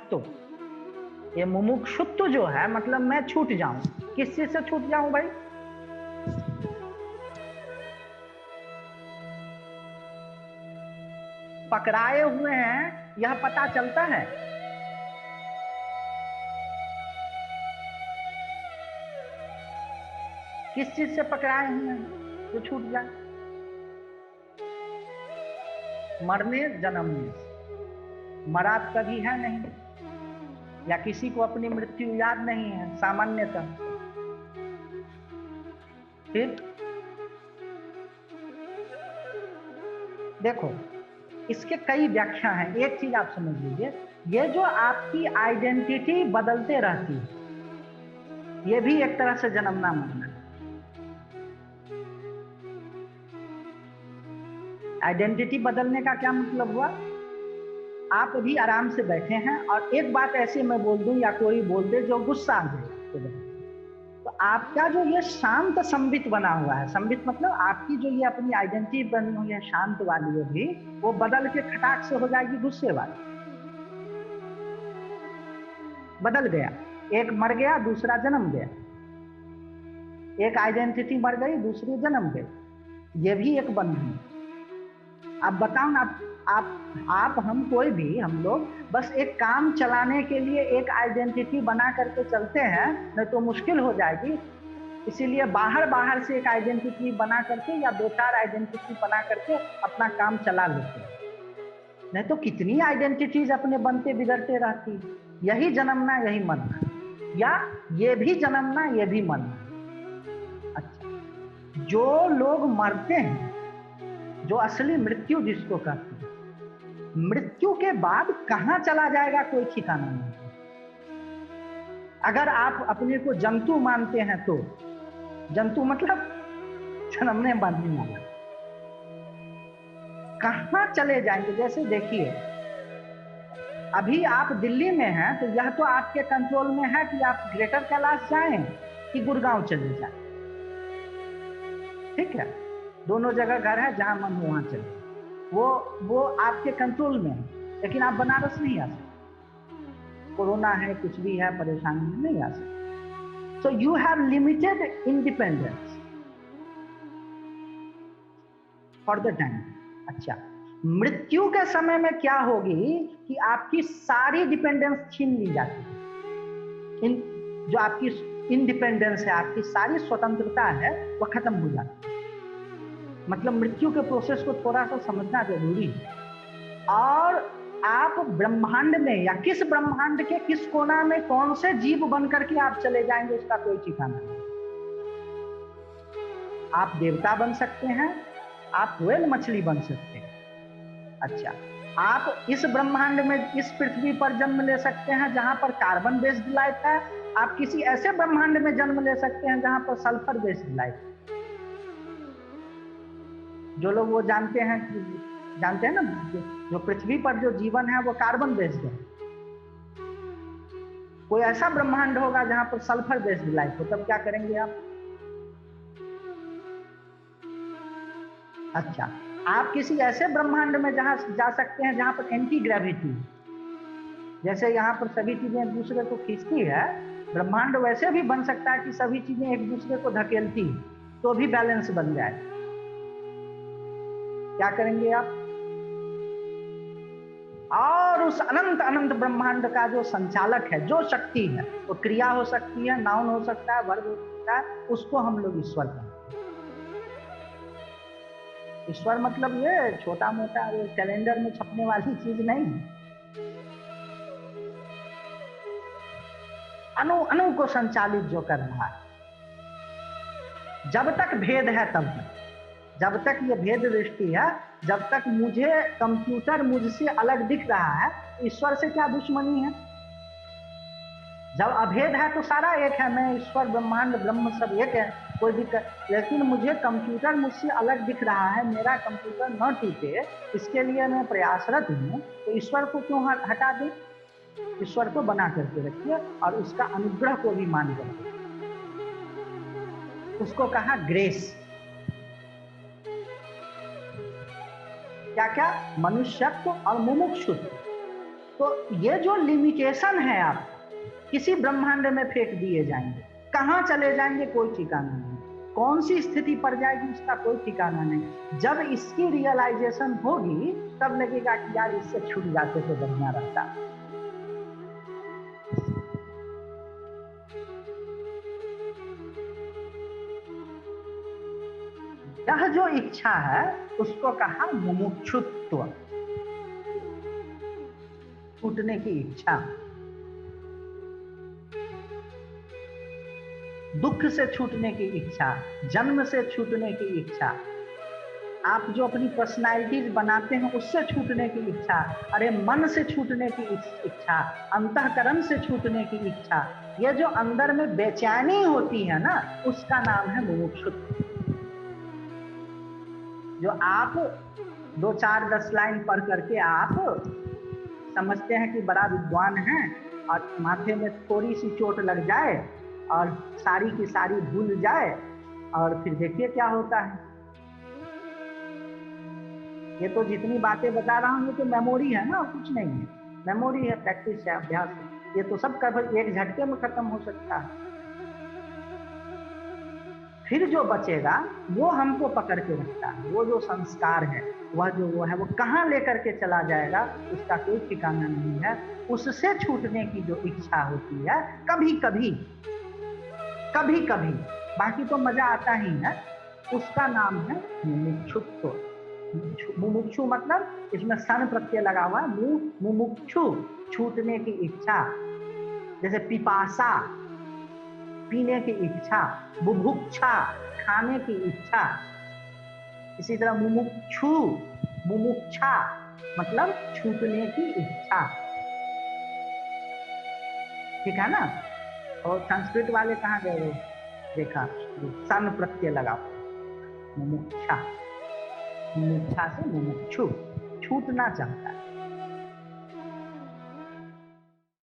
मुमुक्षुत्व, ये मुमुक्षुत्व जो है मतलब मैं छूट जाऊं। किस चीज से छूट जाऊं भाई? पकड़ाए हुए हैं यह पता चलता है। किस चीज से पकड़ाए हुए हैं जो छूट जाए? मरने जन्मने से। मरा कभी है नहीं, या किसी को अपनी मृत्यु याद नहीं है सामान्यतः। फिर देखो, इसके कई व्याख्या हैं। एक चीज आप समझ लीजिए, ये जो आपकी आइडेंटिटी बदलते रहती है, ये भी एक तरह से जन्मना मरना है। आइडेंटिटी बदलने का क्या मतलब हुआ? आप अभी आराम से बैठे हैं और एक बात ऐसी मैं बोल दूं या कोई बोल दे जो गुस्सा आ जाए, तो आपका जो ये शांत संबित बना हुआ है, संबित मतलब आपकी जो ये अपनी आइडेंटिटी बनी हुई है शांत वाली, भी वो बदल के खटाक से हो जाएगी गुस्से वाली। बदल गया, एक मर गया दूसरा जन्म गया, एक आइडेंटिटी मर गई दूसरी जन्म गई। ये भी एक बंधन है। आप बताओ ना, आप हम कोई भी, हम लोग बस एक काम चलाने के लिए एक आइडेंटिटी बना करके चलते हैं, नहीं तो मुश्किल हो जाएगी। इसीलिए बाहर से एक आइडेंटिटी बना करके या दो चार आइडेंटिटी बना करके अपना काम चला लेते हैं। नहीं तो कितनी आइडेंटिटीज अपने बनते बिगड़ते रहती। यही जन्मना यही मरना, या ये भी जन्मना ये भी मरना। अच्छा, जो लोग मरते हैं, जो असली मृत्यु जिसको कहते हैं, मृत्यु के बाद कहां चला जाएगा कोई ठिकाना नहीं। अगर आप अपने को जंतु मानते हैं तो जंतु मतलब जन्मने मरने वाला, कहां चले जाएंगे? जैसे देखिए, अभी आप दिल्ली में हैं तो यह तो आपके कंट्रोल में है कि आप ग्रेटर कैलाश जाएं कि गुड़गांव चले जाएं। ठीक है, दोनों जगह घर है, जहां मन हो वहां चले। वो आपके कंट्रोल में है, लेकिन आप बनारस नहीं आ सकते। कोरोना है, कुछ भी है, परेशानी में नहीं आ सकते। So you have limited independence for the time. अच्छा, मृत्यु के समय में क्या होगी कि आपकी सारी डिपेंडेंस छीन ली जाती है। जो आपकी इंडिपेंडेंस है, आपकी सारी स्वतंत्रता है, वो खत्म हो जाती है। मतलब मृत्यु के प्रोसेस को थोड़ा सा समझना जरूरी है। और आप ब्रह्मांड में या किस ब्रह्मांड के किस कोना में कौन से जीव बन करके आप चले जाएंगे, उसका कोई ठिकाना नहीं। आप देवता बन सकते हैं, आप व्हेल मछली बन सकते हैं। अच्छा, आप इस ब्रह्मांड में, इस पृथ्वी पर जन्म ले सकते हैं जहां पर कार्बन बेस्ड लाइफ है। आप किसी ऐसे ब्रह्मांड में जन्म ले सकते हैं जहां पर सल्फर बेस्ड लाइफ है। जो लोग वो जानते हैं ना, जो पृथ्वी पर जो जीवन है वो कार्बन बेस्ड है। कोई ऐसा ब्रह्मांड होगा जहां पर सल्फर बेस्ड लाइफ हो, तब क्या करेंगे आप? अच्छा, आप किसी ऐसे ब्रह्मांड में जहां जा सकते हैं जहां पर एंटी ग्रेविटी, जैसे यहाँ पर सभी चीजें एक दूसरे को खींचती है, ब्रह्मांड वैसे भी बन सकता है कि सभी चीजें एक दूसरे को धकेलती, तो भी बैलेंस बन जाए। क्या करेंगे आप? और उस अनंत अनंत ब्रह्मांड का जो संचालक है, जो शक्ति है, वो क्रिया हो सकती है, नाउन हो सकता है, वर्ब हो सकता है, उसको हम लोग ईश्वर कहते हैं। ईश्वर मतलब ये छोटा मोटा कैलेंडर में छपने वाली चीज नहीं है। अणु अणु को संचालित जो कर रहा है। जब तक भेद है तब तक, जब तक ये भेद दृष्टि है, जब तक मुझे कंप्यूटर मुझसे अलग दिख रहा है, ईश्वर से क्या दुश्मनी है? जब अभेद है तो सारा एक है, मैं ईश्वर ब्रह्मांड ब्रह्म सब एक है, कोई दिक्कत। लेकिन मुझे कंप्यूटर मुझसे अलग दिख रहा है, मेरा कंप्यूटर न टूटे, इसके लिए मैं प्रयासरत हूँ, तो ईश्वर को क्यों हटा दें? ईश्वर को बना करके रखिए और उसका अनुग्रह को भी मान करके। उसको कहा ग्रेस। क्या क्या? मनुष्यत्व और मुमुक्षुत्व। तो ये जो लिमिटेशन है आप किसी ब्रह्मांड में फेंक दिए जाएंगे, कहां चले जाएंगे कोई ठिकाना नहीं, कौन सी स्थिति पड़ जाएगी उसका कोई ठिकाना नहीं। जब इसकी रियलाइजेशन होगी तब लगेगा कि यार इससे छूट जाते तो बढ़िया रहता। यह जो इच्छा है उसको कहा मुमुक्षुत्व, छूटने की इच्छा, दुख से छूटने की इच्छा, जन्म से छूटने की इच्छा, आप जो अपनी पर्सनालिटीज बनाते हैं उससे छूटने की इच्छा, अरे मन से छूटने की इच्छा, अंतःकरण से छूटने की इच्छा, ये जो अंदर में बेचैनी होती है ना उसका नाम है मुमुक्षुत्व। जो आप 2, 4, 10 लाइन पढ़ करके आप समझते हैं कि बड़ा विद्वान है और माथे में थोड़ी सी चोट लग जाए और सारी की सारी भूल जाए और फिर देखिए क्या होता है। ये तो जितनी बातें बता रहा हूँ ये तो मेमोरी है ना, कुछ नहीं है, मेमोरी है, प्रैक्टिस है, अभ्यास है, ये तो सब कभी एक झटके में खत्म हो सकता है। फिर जो बचेगा वो हमको पकड़ के रखता है, वो जो संस्कार है वह जो वो है वो कहाँ लेकर के चला जाएगा उसका कोई ठिकाना नहीं है। उससे छूटने की जो इच्छा होती है कभी कभी कभी कभी, बाकी तो मजा आता ही है, उसका नाम है मुमुक्षुत्व। मुमुक्षु मतलब इसमें सन प्रत्यय लगा हुआ है, मुमुक्षु छूटने की इच्छा, जैसे पिपासा पीने की इच्छा, बुभुक्षा खाने की इच्छा, इसी तरह मुमुक्षु मुमुक्षा मतलब छूटने की इच्छा, ठीक है ना। और संस्कृत वाले कहाँ गए वो, देखा सन प्रत्यय लगा, मुमुक्षा, मुमुक्षा से मुमुक्षु छूटना चाहता है।